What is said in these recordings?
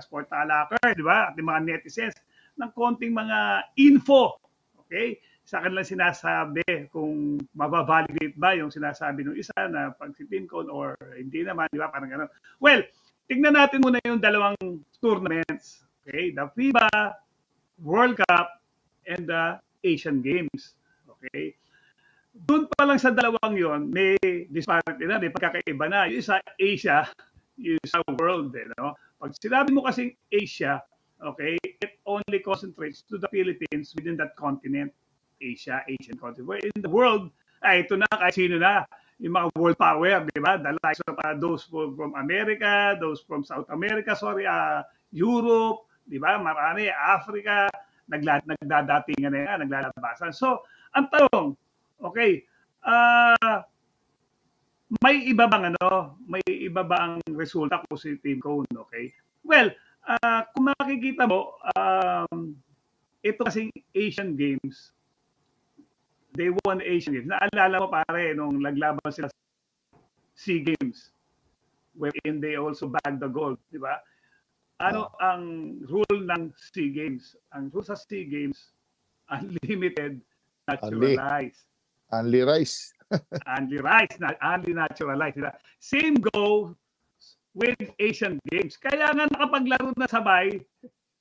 sport talaker, di ba? At yung mga netizens ng konting mga info, okay? Sa kanilang sinasabi kung mabavalidate ba yung sinasabi ng isa na pag si Team Cone or hindi naman, di ba? Parang gano'n. Well, tignan natin muna yung dalawang tournaments. Okay? The FIBA World Cup and the Asian Games. Okay? Doon pa lang sa dalawang yon may disparity na, may pagkakaiba na. Yung isa Asia, yung isa world. No? Pag sinabi mo kasi Asia, okay, it only concentrates to the Philippines within that continent. Asia, Asian continent. Where in the world, ito na, kahit sino na, yung mga world power, di ba? The likes of those from America, those from South America, Europe, di ba? Marami, Africa, nagdadatingan na yan, naglalabasan. So, ang tanong, okay, may iba bang resulta kung si Team Cone, okay? Well, kung makikita mo, ito kasing Asian Games, they won Asian Games. Naalala mo pare, nung naglaban sila sa SEA Games, wherein they also bagged the gold, di ba? Ano ang rule ng SEA Games? Ang rule sa SEA Games, unlimited, naturalized. Only rice. Only naturalized. Diba? Same goes with Asian Games. Kaya nga nakapaglaro na sabay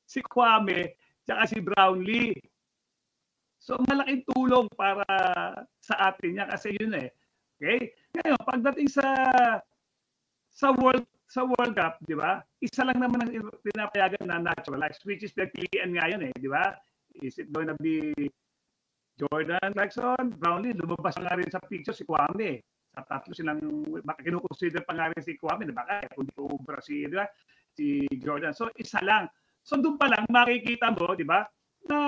si Kwame at si Brownlee. So malaking tulong para sa atin niya kasi yun eh. Okay? Ngayon, pagdating sa World Cup, di ba? Isa lang naman ang pinapayagan na naturalized, which is pinagpilian nga yun eh, di ba? Is it going to be Jordan Clarkson, Brownlee? Lumabas nga rin sa picture si Kwame. Sa tatlo silang, baka kinukonsider pa nga rin si Kwame, di ba? Kaya kung di ubra si Jordan. So isa lang. So doon pa lang makikita mo, di ba? Na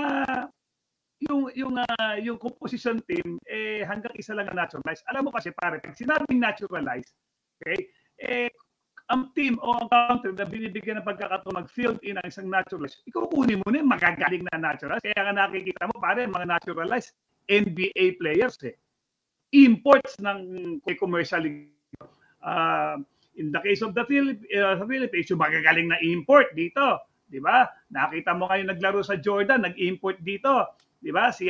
yung composition team hanggang isa lang ang naturalized. Alam mo kasi pare, pag sinabing naturalized, okay? Ang team o ang country na binibigyan ng pagkakataon mag-field in ang isang naturalized, ikaw kunin mo na yung magagaling na naturalized. Kaya nga nakikita mo pare, mga naturalized NBA players imports ng commercial in the case of the Philippines, yung magagaling na import dito, di ba? Nakita mo ngayon naglaro sa Jordan, nag-import dito. Di ba? Si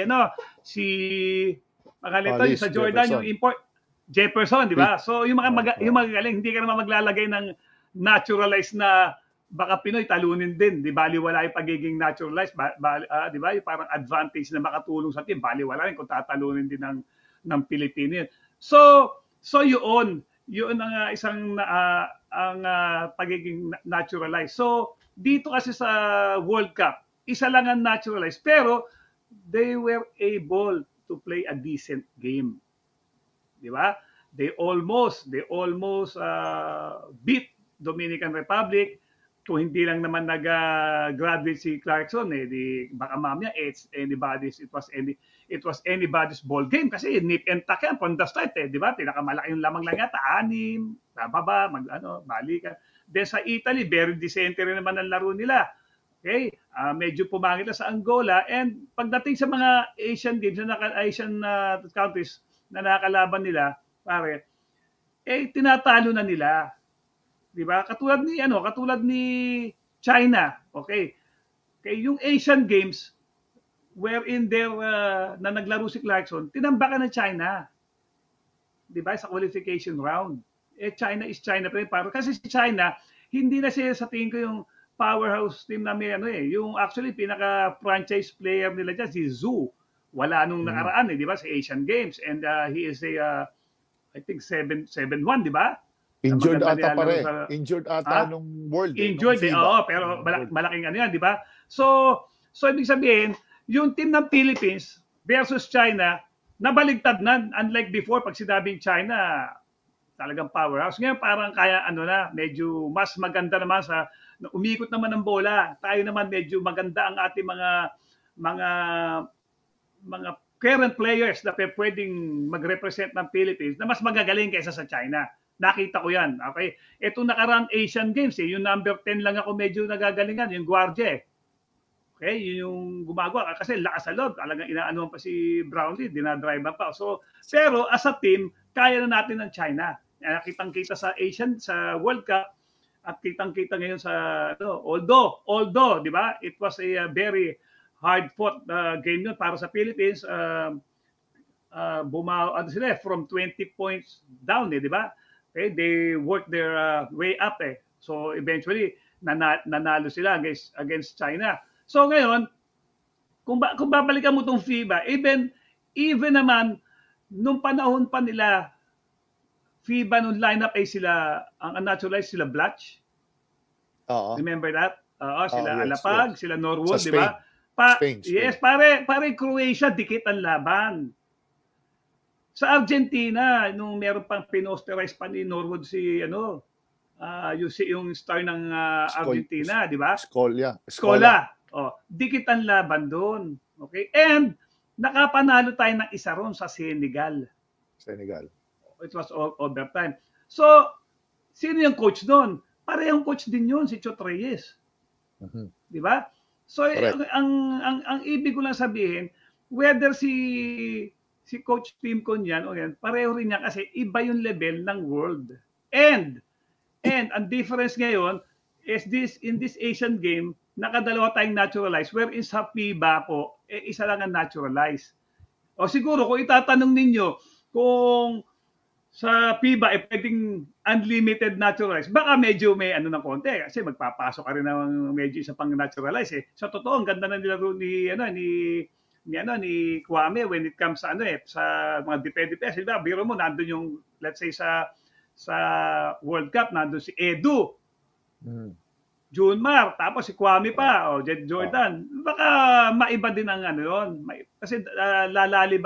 sa Jordan, yung import Jefferson, di ba? So yung mga magagaling, hindi ka naman maglalagay ng naturalized na baka Pinoy talunin din, di baliwala yung pagiging naturalized, di ba? Yung parang advantage na makatulong sa team, baliwala rin kung tatalunin din ng Pilipino. So yun ang isang ang pagiging naturalized. So dito kasi sa World Cup, isa lang ang naturalized, pero they were able to play a decent game. Di ba? They almost beat Dominican Republic. Kung hindi lang naman nag-graduate si Clarkson, baka mamaya it was anybody's ball game kasi nip and tuck yan from the start, di ba? Pinakamalaking lamang lang yata, 6, bababa, balikan. Then sa Italy, very decent rin naman ang laro nila. Okay, medyo pumangit sa Angola, and pagdating sa mga Asian games, Asian countries na nakakalaban nila, pare, tinatalo na nila. 'Di ba? Katulad ni China, okay? Yung Asian Games wherein na naglaro si Clarkson, tinambakan ng China. 'Di ba? Sa qualification round. China is China pa rin. Kasi si China, hindi na siya sa tingin ko yung powerhouse team na may yung actually pinaka-franchise player nila dyan, si Zhu. Wala nung nakaraan, di ba, sa Asian Games. And he is I think 7-1, di ba? Injured ata pare. Injured ata nung World. Injured, pero malaking yan, di ba? So ibig sabihin, yung team ng Philippines versus China, nabaligtad na. Unlike before, pag sinabing China, talagang powerhouse. Ngayon parang kaya medyo mas maganda naman umikot naman ng bola. Tayo naman medyo maganda ang ating mga current players na pwedeng mag-represent ng Philippines na mas magagaling kaysa sa China. Nakita ko yan. Okay? Itong nakarang Asian Games, yung number 10 lang ako medyo nagagalingan, yung Guardia. Okay? Yun yung gumagawa. Kasi lakas sa loob. Talagang inaanuhan pa si Brownlee, dinadrive pa. So, pero as a team, kaya na natin ng China. Nakitang-kita sa World Cup, At kitang-kita ngayon sa although, di ba? It was a very hard-fought game yun para sa Philippines. Sila from 20 points down, di ba? Okay, they worked their way up So eventually nanalo sila against China. So ngayon, kung babalikan mo tong FIBA, even naman nung panahon pa nila FIBA nung lineup ay sila ang naturalized sila Blatch. Remember that? Sila Alapag, sila Norwood, di ba? Spain. Yes, pare Croatia dikit ang laban. Sa Argentina, nung meron pang pinosterize pa ni Norwood yung star ng Argentina, di ba? Scola. Dikit ang laban doon. Okay? And nakapanalo tayo ng isa ron sa Senegal. It was all overtime. So, sino yung coach doon? Parehong coach din yun, si Chot Reyes. Di ba? So, ang ibig ko lang sabihin, whether si Coach Tim Conyan o yan, pareho rin niya kasi iba yung level ng world. And ang difference ngayon is in this Asian game, nakadalawa tayong naturalized, wherein sa FIBA po, isa lang ang naturalized. O siguro, kung itatanong ninyo, kung sa FIBA pwedeng unlimited naturalized, baka medyo may ng konti kasi magpapasok ka rin ng medyo isa pang naturalized Sa totoo, ang ganda na nilaro ni Kwame when it comes sa sa mga defense. Diba? Biro mo nandoon yung let's say sa World Cup nandoon si Edu. Junmar, tapos si Kwame pa, Jed Jordan. Baka maiba din ang yun. Kasi lalalim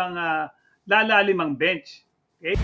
ang bench. Okay?